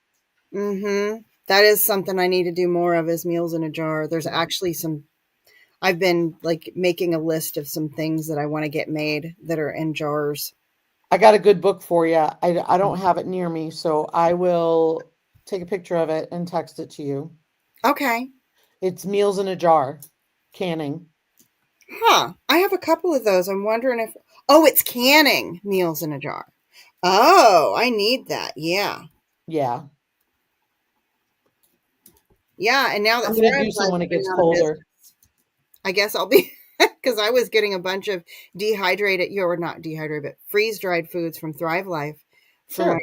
Mhm. That is something I need to do more of is meals in a jar. There's actually some I've been, like, making a list of some things that I wanna get made that are in jars. I got a good book for you. I don't have it near me, so I will take a picture of it and text it to you. Okay. It's Meals in a Jar, canning. Huh. I have a couple of those. I'm wondering if Oh, it's canning meals in a jar. Oh, I need that. Yeah. Yeah. Yeah, and now that I'm gonna do Thrive some Life when it went gets out of colder. business, I guess I'll be because I was getting a bunch of dehydrated, or not dehydrated, but freeze dried foods from Thrive Life for my,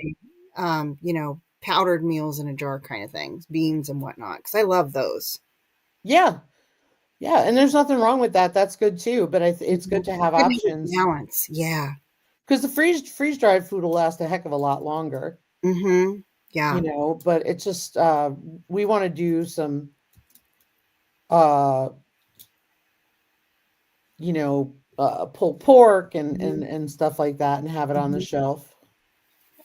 Sure. powdered meals in a jar kind of things, beans and whatnot. Because I love those. Yeah. Yeah, and there's nothing wrong with that. That's good too, but it's Mhm. good to have Good to have a options balance. Yeah. because the freeze-dried food will last a heck of a lot longer, Mhm. Yeah. but it's just, we wanna do some, uh, pulled pork and Mhm. stuff like that and have it on the Mhm. shelf.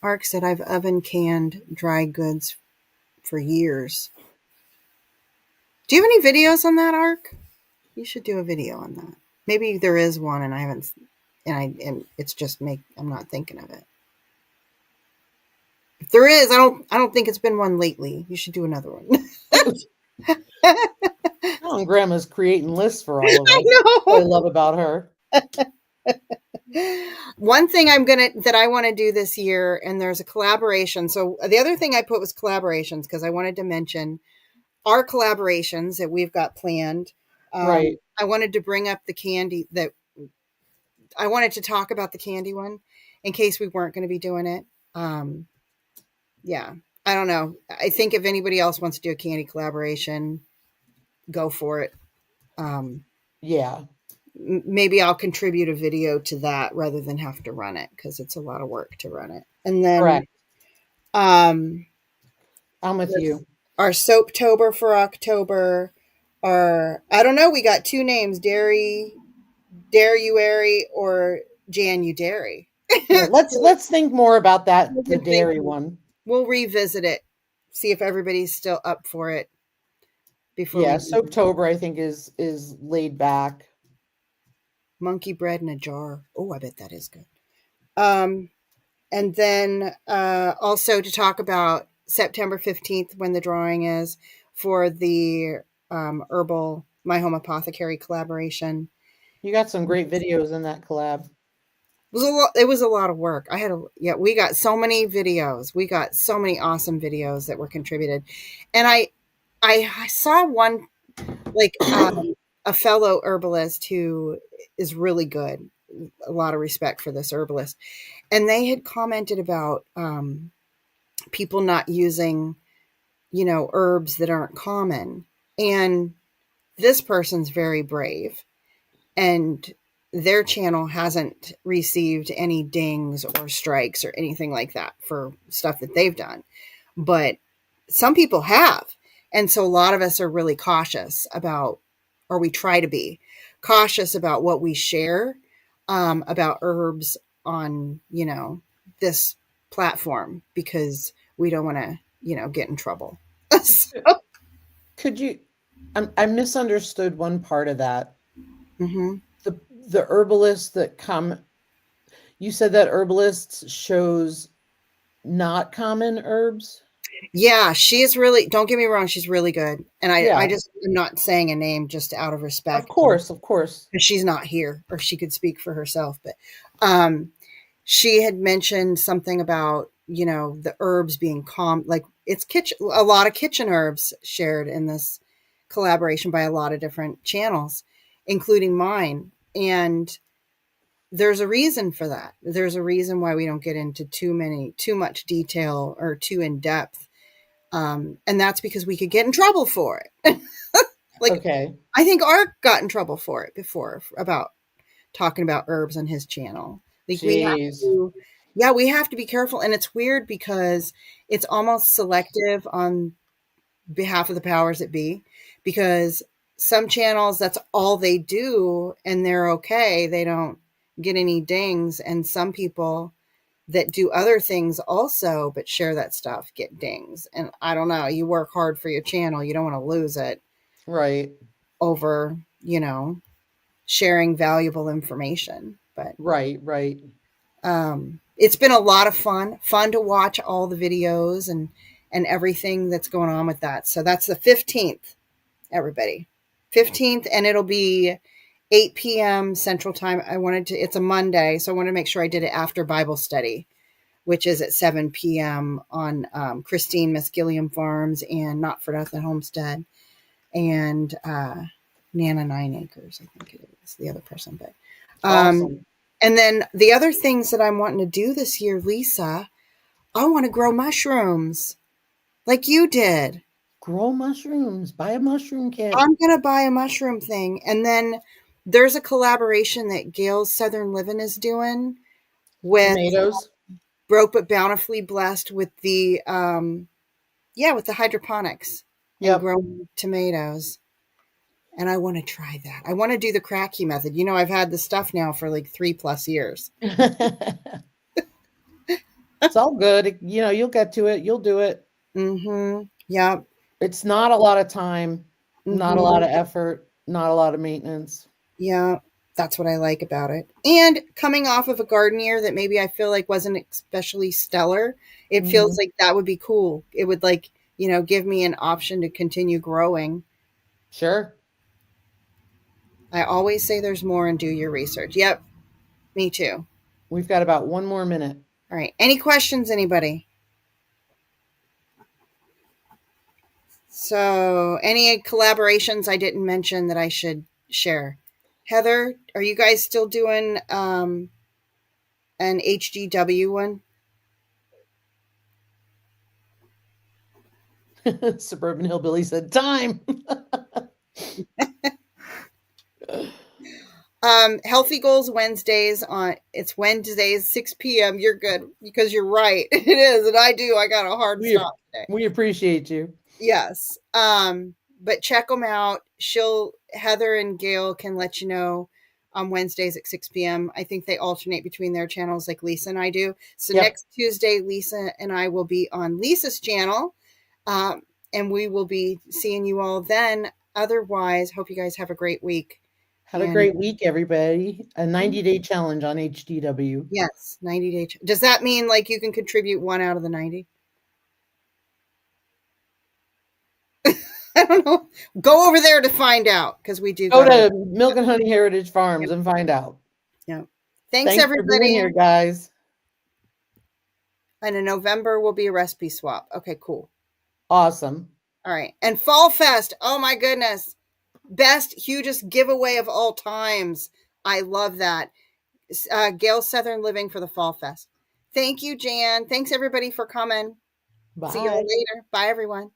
Ark said I've oven canned dry goods for years. Do you have any videos on that, Ark? You should do a video on that. Maybe there is one and I haven't and it's just make I'm not thinking of it. If there is, I don't think it's been one lately. You should do another one. Oh, and grandma's creating lists for all of I us. What I know. love about her. One thing that I want to do this year, and there's a collaboration. So the other thing I put was collaborations because I wanted to mention our collaborations that we've got planned. Right. I wanted to bring up the candy that I wanted to talk about the candy one in case we weren't going to be doing it. Um, yeah, I don't know. I think if anybody else wants to do a candy collaboration, go for it. Um, Yeah. Maybe I'll contribute a video to that rather than have to run it because it's a lot of work to run it. And then Correct. um, I'm with you. our Soaptober for October, our I don't know. We got two names: Dairy Dairy or January. Yeah, let's think more about that, We've the been dairy thinking one. we'll revisit it, see if everybody's still up for it before Yeah, we Soaptober I think is laid back. monkey bread in a jar. Oh, I bet that is good. Um, and then also to talk about September 15th when the drawing is for the herbal My Home Apothecary collaboration. You got some great videos in that collab. It was a lot of work. Yeah, we got so many videos. We got so many awesome videos that were contributed. And I saw one like a fellow herbalist who is really good. A lot of respect for this herbalist. And they had commented about people not using, herbs that aren't common. And this person's very brave, and their channel hasn't received any dings or strikes or anything like that for stuff that they've done. But some people have. And so a lot of us are really cautious about, or we try to be cautious about what we share about herbs on, this platform because we don't want to, get in trouble. So, Could you I misunderstood one part of that. mhm. The herbalist that come you said that herbalists shows not common herbs? Yeah, she's really, don't get me wrong, she's really good. And I Yeah, just am not saying a name just out of of respect course, of course. because she's not here or she could speak for herself. But um, she had mentioned something about, the herbs being like it's kitchen, a lot of kitchen herbs shared in this collaboration by a lot of different channels, including mine. And there's a reason for that. There's a reason why we don't get into too much detail or too in depth, and that's because we could get in trouble for it. Like, Okay. I think Art got in trouble for it before about talking about herbs on his channel. Like, Jeez. yeah, we have to be careful. And it's weird because it's almost selective on behalf of the powers that be, because some channels, that's all they do and they're okay. They don't get any dings. And some people that do other things also but share that stuff get dings. And I don't know, you work hard for your channel, you don't want to lose it Right. over, sharing valuable information. But Right, right. it's been a lot of fun to watch all the videos and everything that's going on with that. So that's the 15th, everybody. 15th, and it'll be 8 p.m. Central Time. It's a Monday, so I wanted to make sure I did it after Bible study, which is at 7 p.m. on Christine Miss Gilliam Farms and Not for Nothing Homestead and Nana Nine Acres, I think it is the other person. But Awesome. and then the other things that I'm wanting to do this year, Lisa, I want to grow mushrooms like you did. Grow mushrooms. Buy a mushroom kit. I'm gonna buy a mushroom thing, and then there's a collaboration that Gail's Southern Living is doing with Tomatoes. Broke but Bountifully Blessed with the with the hydroponics and Yep. growing tomatoes. And I want to try that. I want to do the cracky method. I've had the stuff now for like 3+ years. It's all good. You'll get to it. You'll do it. Mm-hmm. Yep. It's not a lot of time, not a lot Mm-hmm. of effort, not a lot of maintenance. Yeah. That's what I like about it. And coming off of a garden year that maybe I feel like wasn't especially stellar, it feels Mhm. like that would be cool. It would like, give me an option to continue growing. Sure. I always say there's more and do your research. Yep. Me too. We've got about one more minute. All right. Any questions, anybody? So, any collaborations I didn't mention that I should share? Heather, are you guys still doing an HGW one? Suburban Hillbilly said, time. Healthy Goals Wednesdays on it's Wednesdays 6 p.m. You're good because you're right. It is, and I got a hard we stop today. we appreciate you. Yes. But check them out. Heather and Gail can let you know on Wednesdays at 6 p.m. I think they alternate between their channels like Lisa and I do. So Yep. next Tuesday, Lisa and I will be on Lisa's channel, um, and we will be seeing you all then. Otherwise, hope you guys have a great week. Have a And great week, everybody. A 90-day challenge on HDW. yes, 90-day. Does that mean like you can contribute one out of the 90? I don't know. Go over there to find out because we do Go got to. to Milk Yep. and Honey Heritage Farms Yep. and find out. Yep. Thanks, Thanks for being everybody. here, guys. And in November will be a recipe swap. Okay, cool. Awesome. All right. And Fall Fest. Oh my goodness. Best, hugest giveaway of all times. I love that. Gail Southern Living for the Fall Fest. Thank you, Jan. Thanks everybody for coming. See you all Bye. later. Bye, everyone.